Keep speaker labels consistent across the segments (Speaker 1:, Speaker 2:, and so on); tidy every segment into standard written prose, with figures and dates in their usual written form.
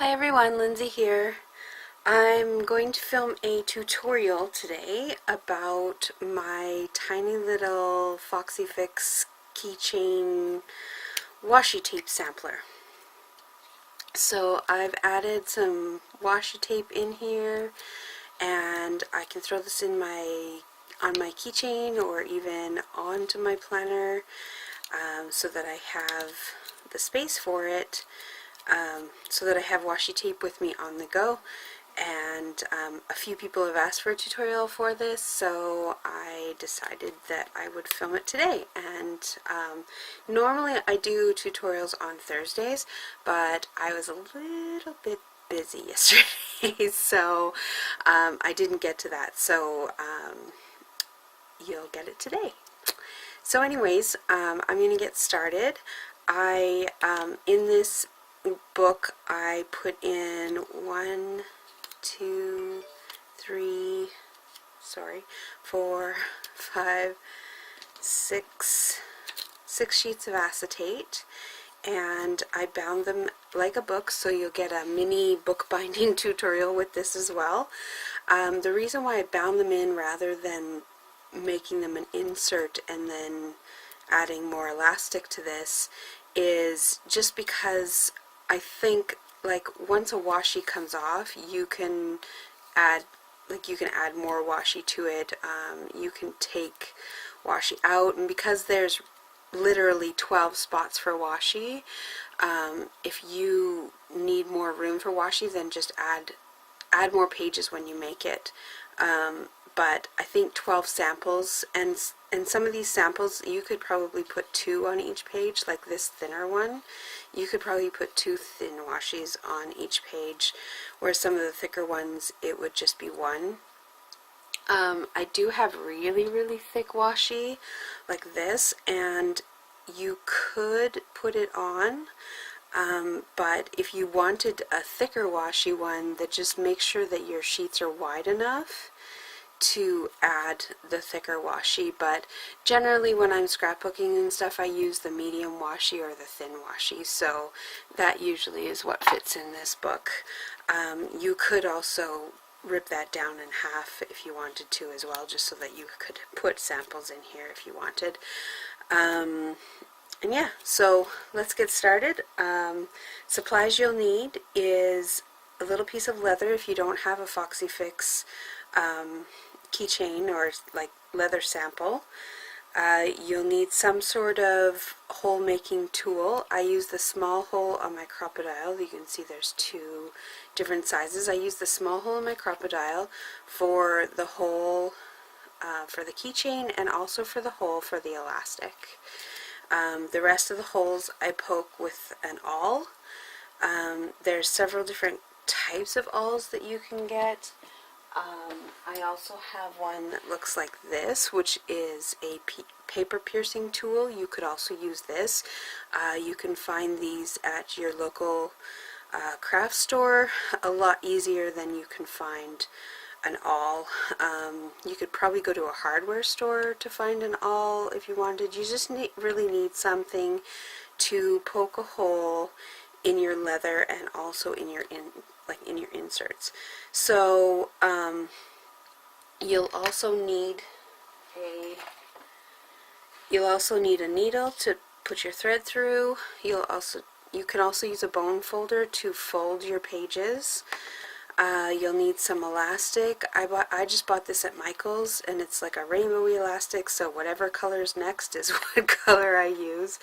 Speaker 1: Hi everyone, Lindsay here. I'm going to film a tutorial today about my tiny little Foxy Fix Keychain washi tape sampler. So I've added some washi tape in here, and I can throw this in on my keychain or even onto my planner so that I have the space for it. So that I have washi tape with me on the go, and a few people have asked for a tutorial for this, so I decided that I would film it today. And normally I do tutorials on Thursdays, but I was a little bit busy yesterday, so I didn't get to that, so you'll get it today. So anyways, I'm going to get started. In this book I put in 4, 5, 6 sheets of acetate, and I bound them like a book, so you'll get a mini bookbinding tutorial with this as well. The reason why I bound them in rather than making them an insert and then adding more elastic to this is just because I think, like, once a washi comes off, you can add more washi to it. You can take washi out, and because there's literally 12 spots for washi, if you need more room for washi, then just add more pages when you make it. But I think 12 samples, and some of these samples you could probably put 2 on each page, like this thinner one. You could probably put 2 thin washis on each page, whereas some of the thicker ones it would just be 1. I do have really thick washi like this, and you could put it on, but if you wanted a thicker washi one, that just make sure that your sheets are wide enough to add the thicker washi. But generally when I'm scrapbooking and stuff, I use the medium washi or the thin washi, so that usually is what fits in this book. You could also rip that down in half if you wanted to as well, just so that you could put samples in here if you wanted. And yeah, so let's get started. Supplies you'll need is a little piece of leather if you don't have a Foxy Fix keychain or like leather sample. You'll need some sort of hole making tool. I use the small hole on my crocodile. You can see there's 2 different sizes. I use the small hole in my crocodile for the hole for the keychain, and also for the hole for the elastic. The rest of the holes I poke with an awl. There's several different types of awls that you can get. I also have one that looks like this, which is a paper piercing tool. You could also use this. You can find these at your local craft store a lot easier than you can find an awl. You could probably go to a hardware store to find an awl if you wanted. You just really need something to poke a hole in your leather and also in your inserts. So you'll also need a needle to put your thread through. You can also use a bone folder to fold your pages. You'll need some elastic. I just bought this at Michael's, and it's like a rainbowy elastic, so whatever color's next is what color I use.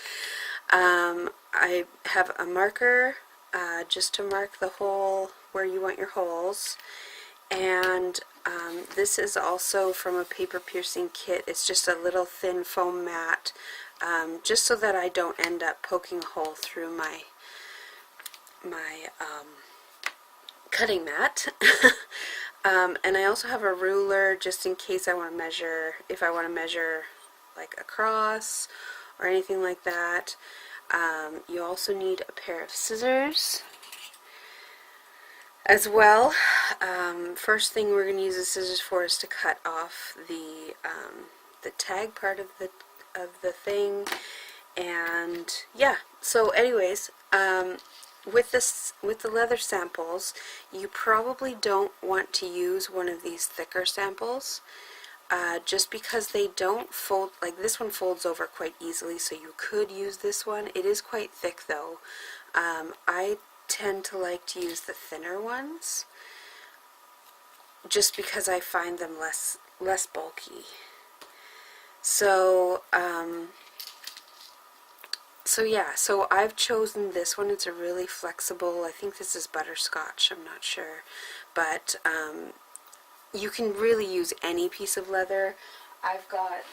Speaker 1: I have a marker just to mark the hole where you want your holes, and this is also from a paper piercing kit. It's just a little thin foam mat, just so that I don't end up poking a hole through my cutting mat. And I also have a ruler just in case I want to measure, if I want to measure like across or anything like that. You also need a pair of scissors as well. First thing we're going to use the scissors for is to cut off the tag part of the thing. And yeah, so anyways, with the leather samples, you probably don't want to use one of these thicker samples, just because they don't fold. Like this one folds over quite easily, so you could use this one. It is quite thick though. I tend to like to use the thinner ones, just because I find them less bulky. So yeah, so I've chosen this one. It's a really flexible, I think this is butterscotch, I'm not sure, but you can really use any piece of leather. I've got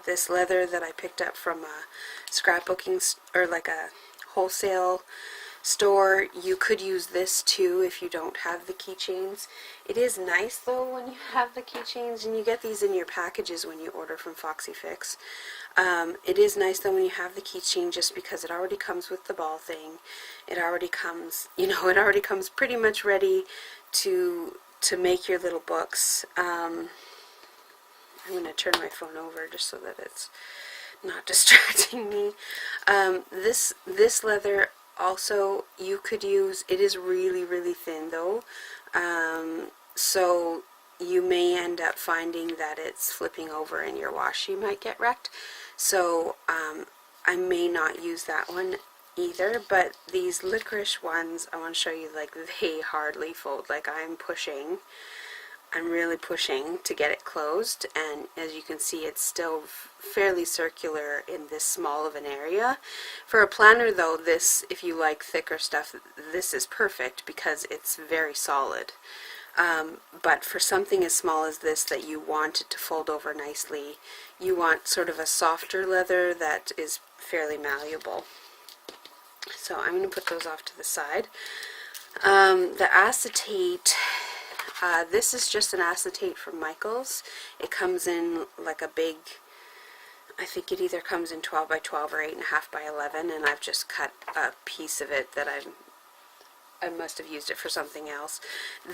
Speaker 1: this leather that I picked up from a scrapbooking or like a wholesale store. You could use this too if you don't have the keychains. It is nice though when you have the keychains, and you get these in your packages when you order from Foxy Fix. It is nice though when you have the keychain, just because it already comes with the ball thing. It already comes, it already comes pretty much ready to make your little books. I'm going to turn my phone over just so that it's not distracting me. This leather also you could use. It is really thin though, so you may end up finding that it's flipping over and your washi might get wrecked. So I may not use that one either, but these licorice ones, I want to show you, like, they hardly fold. Like, I'm really pushing to get it closed, and as you can see, it's still fairly circular in this small of an area. For a planner though, this, if you like thicker stuff, this is perfect because it's very solid. But for something as small as this that you want it to fold over nicely, you want sort of a softer leather that is fairly malleable. So I'm going to put those off to the side. The acetate, this is just an acetate from Michaels. It comes in like a big, I think it either comes in 12 by 12 or 8.5 by 11, and I've just cut a piece of it that I must have used it for something else.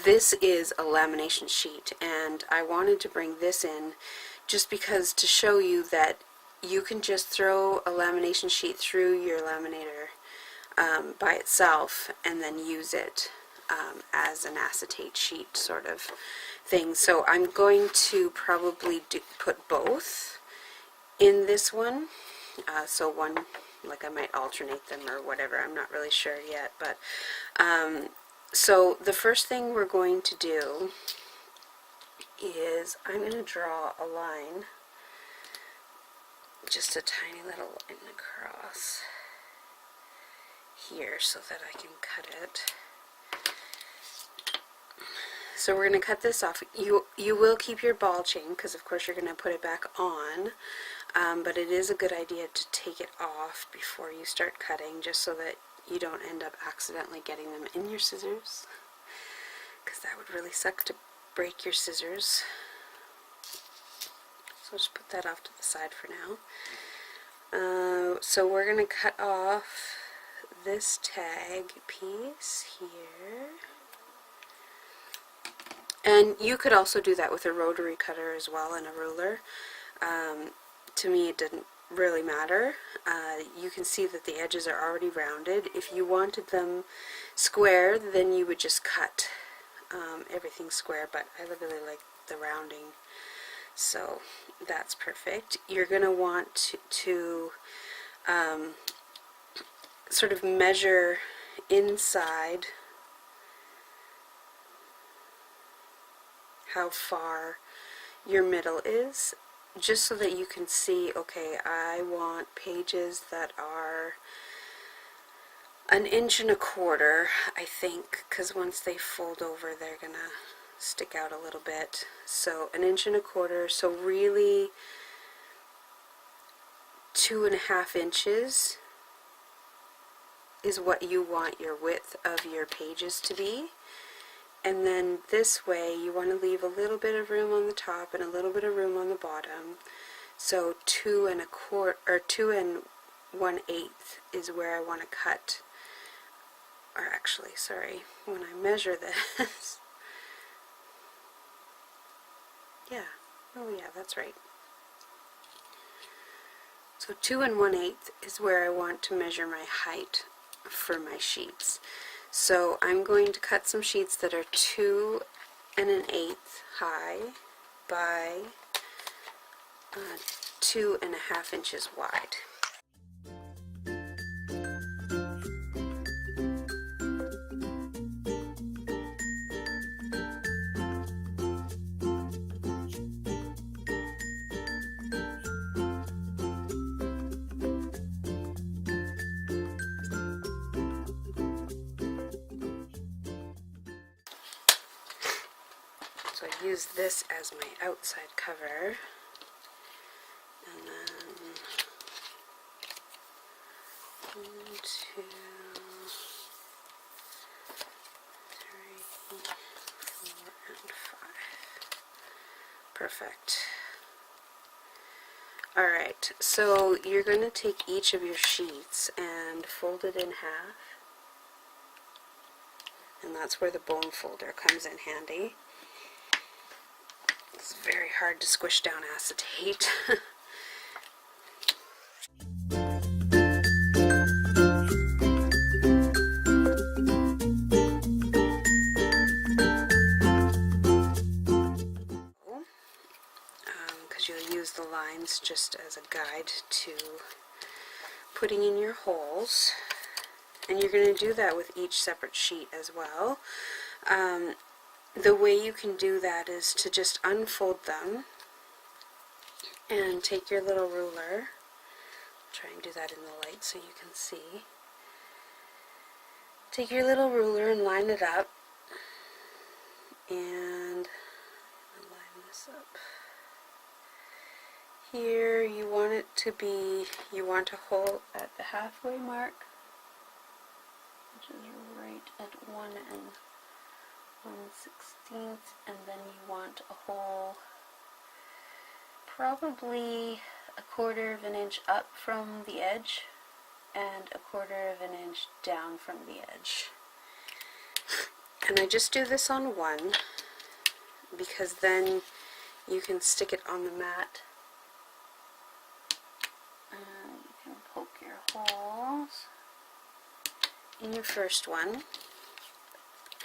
Speaker 1: This is a lamination sheet, and I wanted to bring this in just because, to show you that you can just throw a lamination sheet through your laminator by itself and then use it as an acetate sheet sort of thing. So I'm going to probably put both in this one. So one, like, I might alternate them or whatever, I'm not really sure yet, but so the first thing we're going to do is I'm going to draw a line, just a tiny little line across here so that I can cut it. So we're going to cut this off. You will keep your ball chain, because of course you're going to put it back on, but it is a good idea to take it off before you start cutting, just so that you don't end up accidentally getting them in your scissors, because that would really suck to break your scissors. So just put that off to the side for now. So we're going to cut off this tag piece here. And you could also do that with a rotary cutter as well and a ruler. To me, it didn't really matter. You can see that the edges are already rounded. If you wanted them square, then you would just cut everything square, but I really like the rounding, so that's perfect. You're going to want to sort of measure inside how far your middle is, just so that you can see, okay, I want pages that are 1.25 inches, I think, because once they fold over they're gonna stick out a little bit. So 1.25 inches, so really 2.5 inches is what you want your width of your pages to be. And then this way you want to leave a little bit of room on the top and a little bit of room on the bottom. So 2 1/8 is where I want to cut, or actually, sorry, when I measure this, yeah, oh yeah, that's right. So 2 1/8 is where I want to measure my height for my sheets. So I'm going to cut some sheets that are 2 1/8 high by 2 1/2 inches wide. So I use this as my outside cover, and then 1, 2, 3, 4, and 5. Perfect. Alright, so you're going to take each of your sheets and fold it in half, and that's where the bone folder comes in handy. It's very hard to squish down acetate. Because you'll use the lines just as a guide to putting in your holes. And you're going to do that with each separate sheet as well. The way you can do that is to just unfold them and take your little ruler. Try and do that in the light so you can see. Take your little ruler and line it up, and line this up. Here you want it to be, you want a hole at the halfway mark, which is right at 1 1/16, and then you want a hole probably 1/4 of an inch up from the edge and 1/4 of an inch down from the edge. And I just do this on one because then you can stick it on the mat and you can poke your holes in your first one.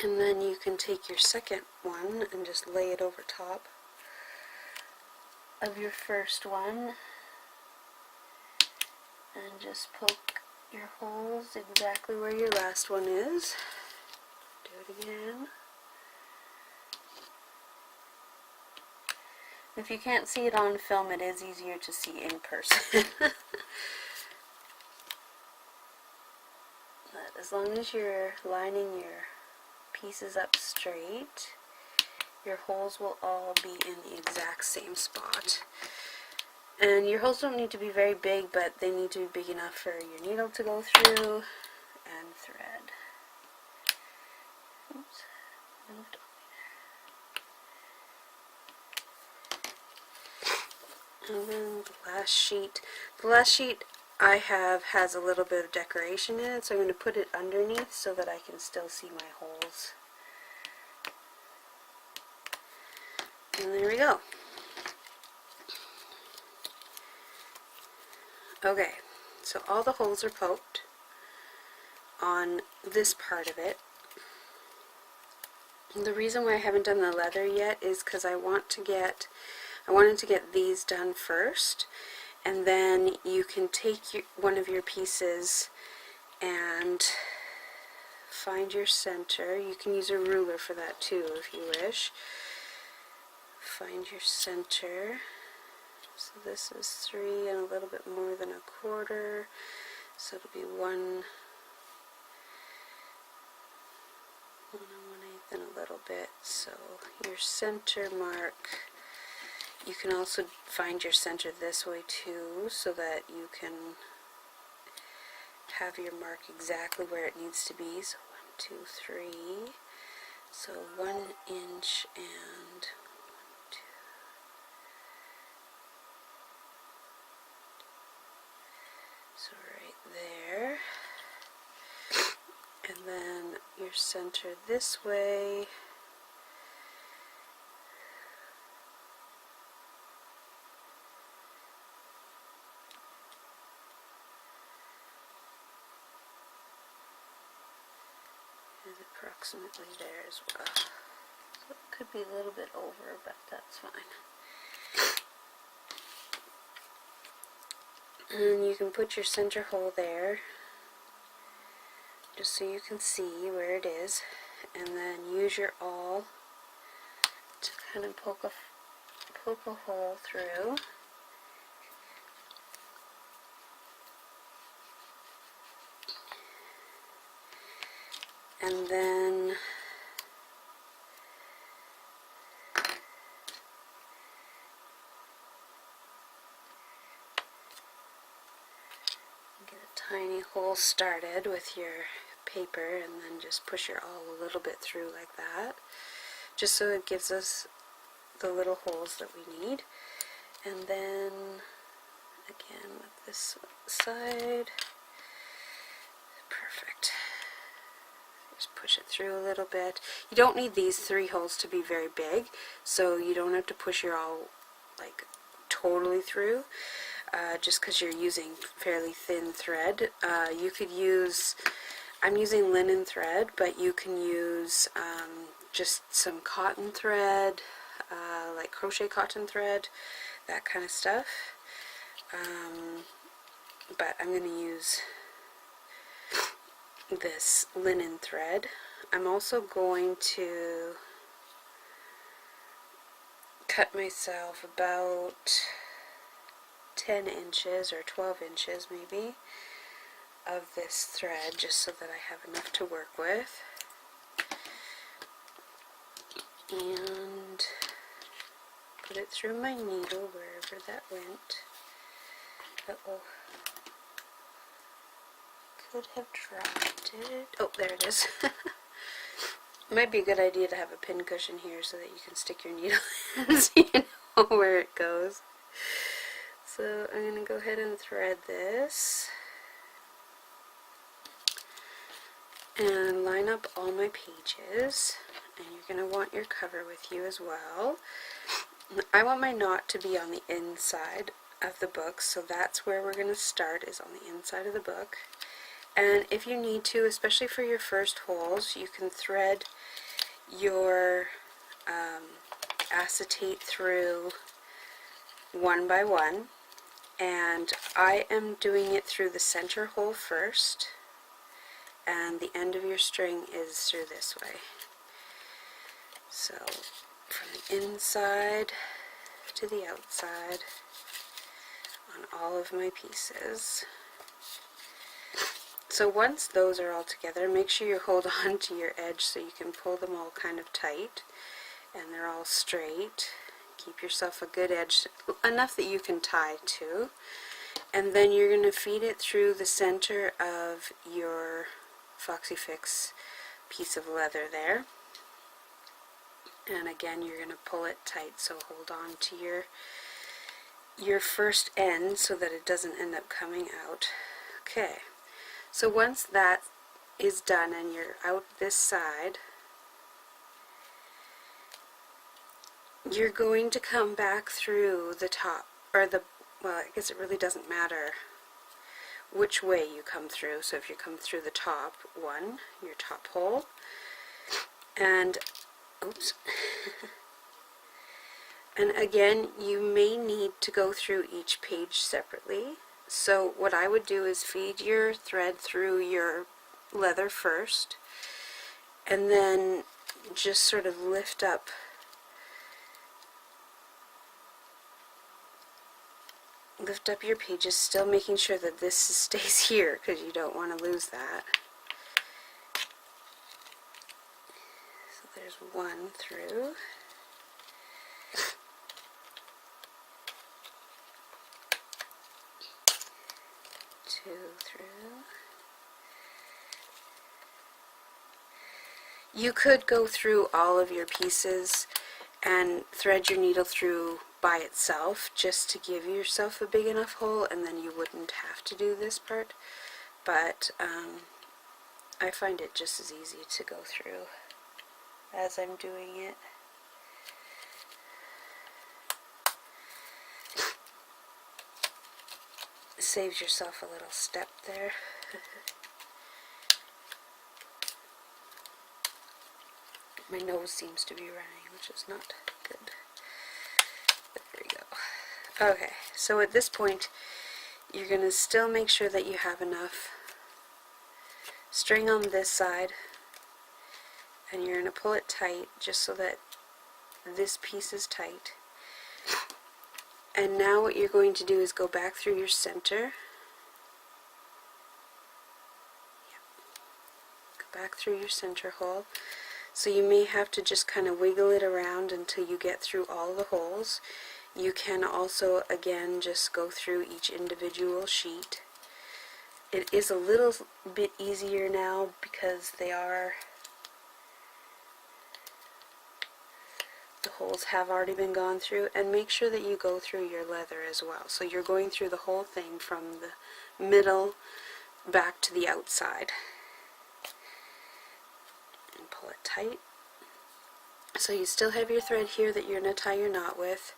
Speaker 1: And then you can take your second one and just lay it over top of your first one and just poke your holes exactly where your last one is. Do it again. If you can't see it on film, it is easier to see in person. But as long as you're lining your pieces up straight, your holes will all be in the exact same spot. And your holes don't need to be very big, but they need to be big enough for your needle to go through and thread. Oops, moved on there. And then the last sheet. The last sheet I have has a little bit of decoration in it, so I'm going to put it underneath so that I can still see my holes. And there we go. Okay, so all the holes are poked on this part of it. And the reason why I haven't done the leather yet is because I wanted to get these done first. And then you can take one of your pieces and find your center. You can use a ruler for that too if you wish. Find your center. So this is 3 and a little bit more than 1/4. So it'll be 1 1/8 and a little bit. So your center mark. You can also find your center this way too, so that you can have your mark exactly where it needs to be. So 1, 2, 3. So 1 inch and 1, 2. So right there. And then your center this way. is approximately there as well. So it could be a little bit over, but that's fine. And you can put your center hole there, just so you can see where it is, and then use your awl to kind of poke a hole through. And then get a tiny hole started with your paper, and then just push your awl a little bit through like that, just so it gives us the little holes that we need. And then again with this side, perfect. Just push it through a little bit. You don't need these 3 holes to be very big, so you don't have to push your awl like totally through, just because you're using fairly thin thread. You could use, I'm using linen thread, but you can use just some cotton thread, like crochet cotton thread, that kind of stuff. But I'm going to use this linen thread. I'm also going to cut myself about 10 inches or 12 inches maybe of this thread, just so that I have enough to work with. And put it through my needle wherever that went. Uh-oh. Could have dropped it. Oh, there it is. Might be a good idea to have a pin cushion here so that you can stick your needle in so you know where it goes. So I'm going to go ahead and thread this and line up all my pages, and you're going to want your cover with you as well. I want my knot to be on the inside of the book, so that's where we're going to start, is on the inside of the book. And if you need to, especially for your first holes, you can thread your acetate through one by one, and I am doing it through the center hole first, and the end of your string is through this way. So from the inside to the outside on all of my pieces. So once those are all together, make sure you hold on to your edge so you can pull them all kind of tight and they're all straight. Keep yourself a good edge, enough that you can tie to. And then you're going to feed it through the center of your Foxy Fix piece of leather there. And again, you're going to pull it tight, so hold on to your first end so that it doesn't end up coming out. Okay. So once that is done and you're out this side, you're going to come back through the top, or well, I guess it really doesn't matter which way you come through. So if you come through the top one, your top hole, and oops, and again, you may need to go through each page separately. So what I would do is feed your thread through your leather first, and then just sort of lift up your pages, still making sure that this stays here because you don't want to lose that. So there's one through. Two through. You could go through all of your pieces and thread your needle through by itself just to give yourself a big enough hole, and then you wouldn't have to do this part, but I find it just as easy to go through as I'm doing it. Saves yourself a little step there. My nose seems to be running, which is not good. There we go. Okay, so at this point, you're going to still make sure that you have enough string on this side, and you're going to pull it tight just so that this piece is tight. And now what you're going to do is go back through your center. Go back through your center hole. So you may have to just kind of wiggle it around until you get through all the holes. You can also, again, just go through each individual sheet. It is a little bit easier now because the holes have already been gone through, and make sure that you go through your leather as well. So you're going through the whole thing from the middle back to the outside. And pull it tight. So you still have your thread here that you're going to tie your knot with,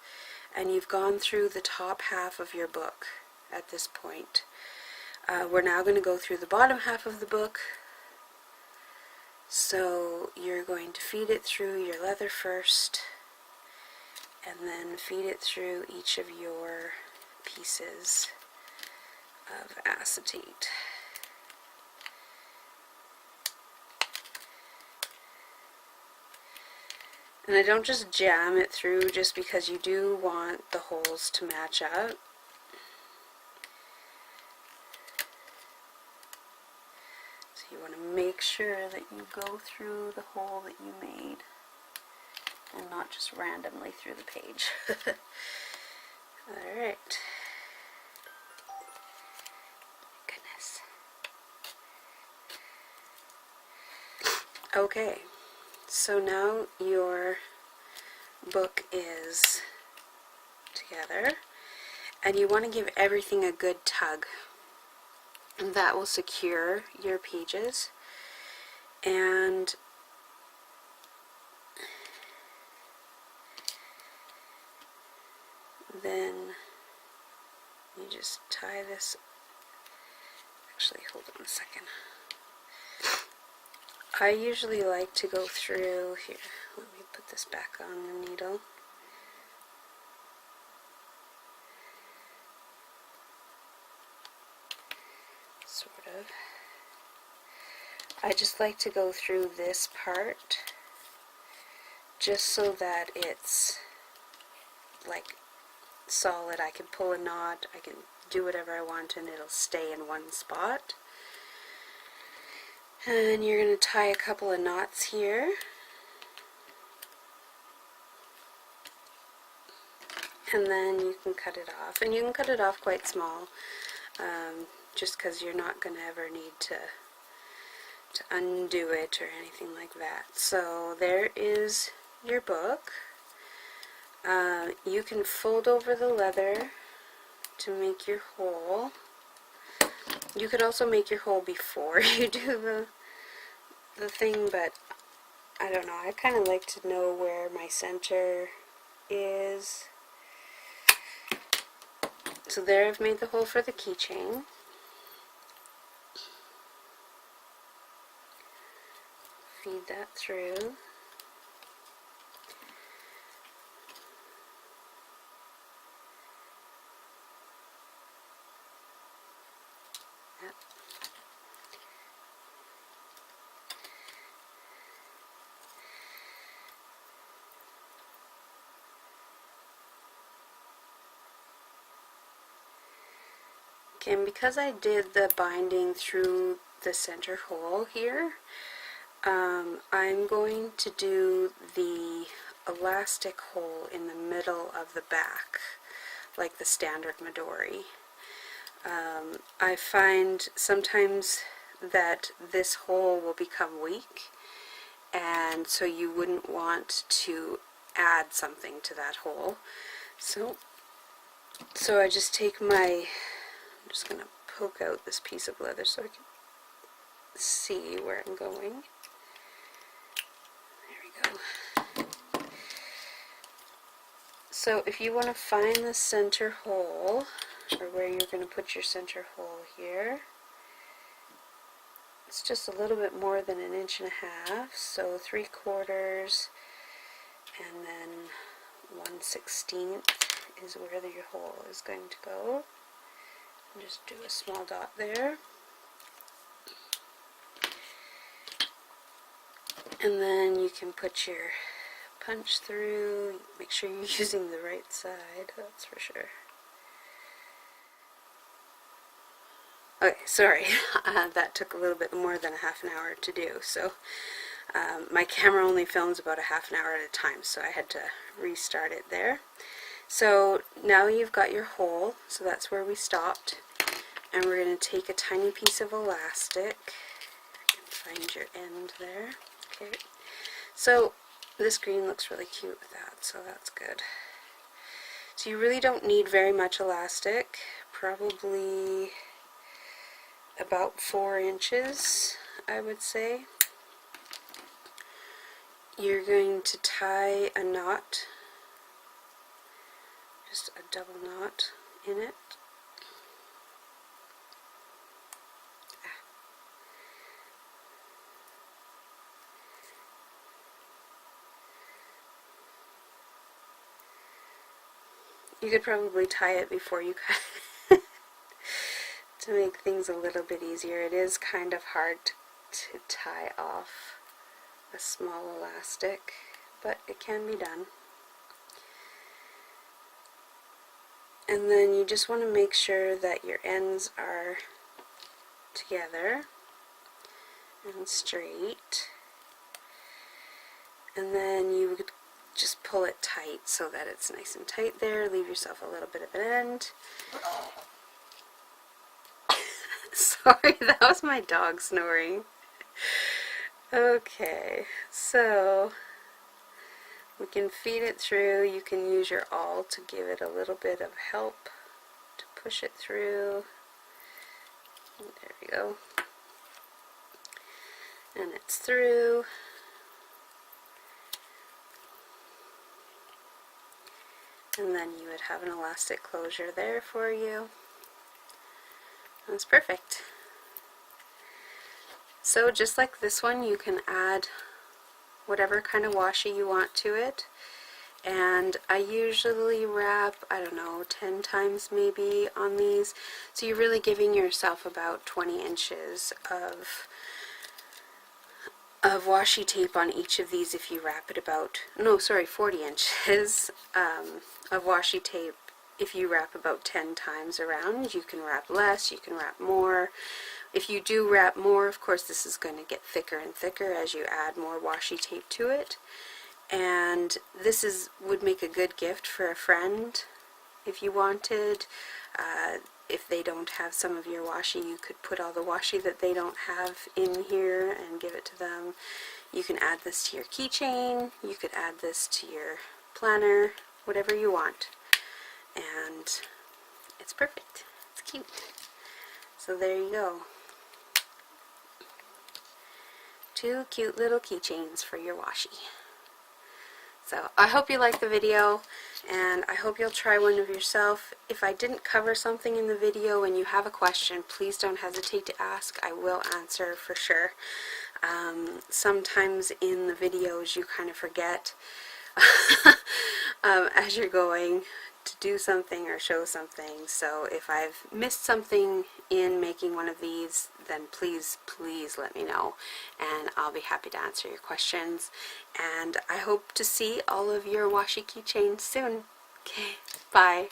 Speaker 1: and you've gone through the top half of your book at this point. We're now going to go through the bottom half of the book. So you're going to feed it through your leather first, and then feed it through each of your pieces of acetate. And I don't just jam it through just because you do want the holes to match up. So you want to make sure that you go through the hole that you made and not just randomly through the page. Alright. Goodness. Okay. So now your book is together, and you want to give everything a good tug, and that will secure your pages. And then you just tie this. Actually, hold on a second. I usually like to go through here. Let me put this back on the needle. Sort of. I just like to go through this part just so that it's like solid. I can pull a knot, I can do whatever I want, and it'll stay in one spot. And you're going to tie a couple of knots here. And then you can cut it off. And you can cut it off quite small, just because you're not going to ever need to undo it or anything like that. So there is your book. You can fold over the leather to make your hole. You could also make your hole before you do the thing, but I don't know. I kind of like to know where my center is. So there I've made the hole for the keychain. Feed that through. Okay, and because I did the binding through the center hole here, I'm going to do the elastic hole in the middle of the back, like the standard Midori. I find sometimes that this hole will become weak, and so you wouldn't want to add something to that hole. So I just take my, I'm just going to poke out this piece of leather so I can see where I'm going. There we go. So if you want to find the center hole, or where you're going to put your center hole here, it's just a little bit more than 1.5 inches, so 3/4, and then 1/16 is where your hole is going to go. And just do a small dot there. And then you can put your punch through. Make sure you're using the right side, that's for sure. Okay, sorry, that took a little bit more than 1/2 hour to do, so my camera only films about 1/2 hour at a time, so I had to restart it there. So now you've got your hole, so that's where we stopped, and we're going to take a tiny piece of elastic. I can find your end there. Okay, so this green looks really cute with that, so that's good. So you really don't need very much elastic, probably about 4 inches, I would say. You're going to tie a knot, just a double knot in it. You could probably tie it before you cut to make things a little bit easier. It is kind of hard to tie off a small elastic, but it can be done. And then you just want to make sure that your ends are together and straight, and then you would just pull it tight so that it's nice and tight there. Leave yourself a little bit of an end. Sorry, that was my dog snoring. Okay, so we can feed it through. You can use your awl to give it a little bit of help to push it through. There we go. And it's through. And then you would have an elastic closure there for you. That's perfect. So just like this one, you can add whatever kind of washi you want to it. And I usually wrap, I don't know, 10 times maybe on these. So you're really giving yourself about 20 inches of washi tape on each of these if you wrap it about, no, sorry, 40 inches of washi tape if you wrap about 10 times around. You can wrap less, you can wrap more. If you do wrap more, of course, this is going to get thicker and thicker as you add more washi tape to it. And this would make a good gift for a friend if you wanted. If they don't have some of your washi, you could put all the washi that they don't have in here and give it to them. You can add this to your keychain, you could add this to your planner, whatever you want. And it's perfect. It's cute. So there you go. 2 cute little keychains for your washi. So I hope you liked the video, and I hope you'll try one of yourself. If I didn't cover something in the video and you have a question, please don't hesitate to ask. I will answer for sure. Sometimes in the videos you kind of forget as you're going to do something or show something. So if I've missed something in making one of these, then please let me know, and I'll be happy to answer your questions. And I hope to see all of your washi keychains soon. Okay, bye.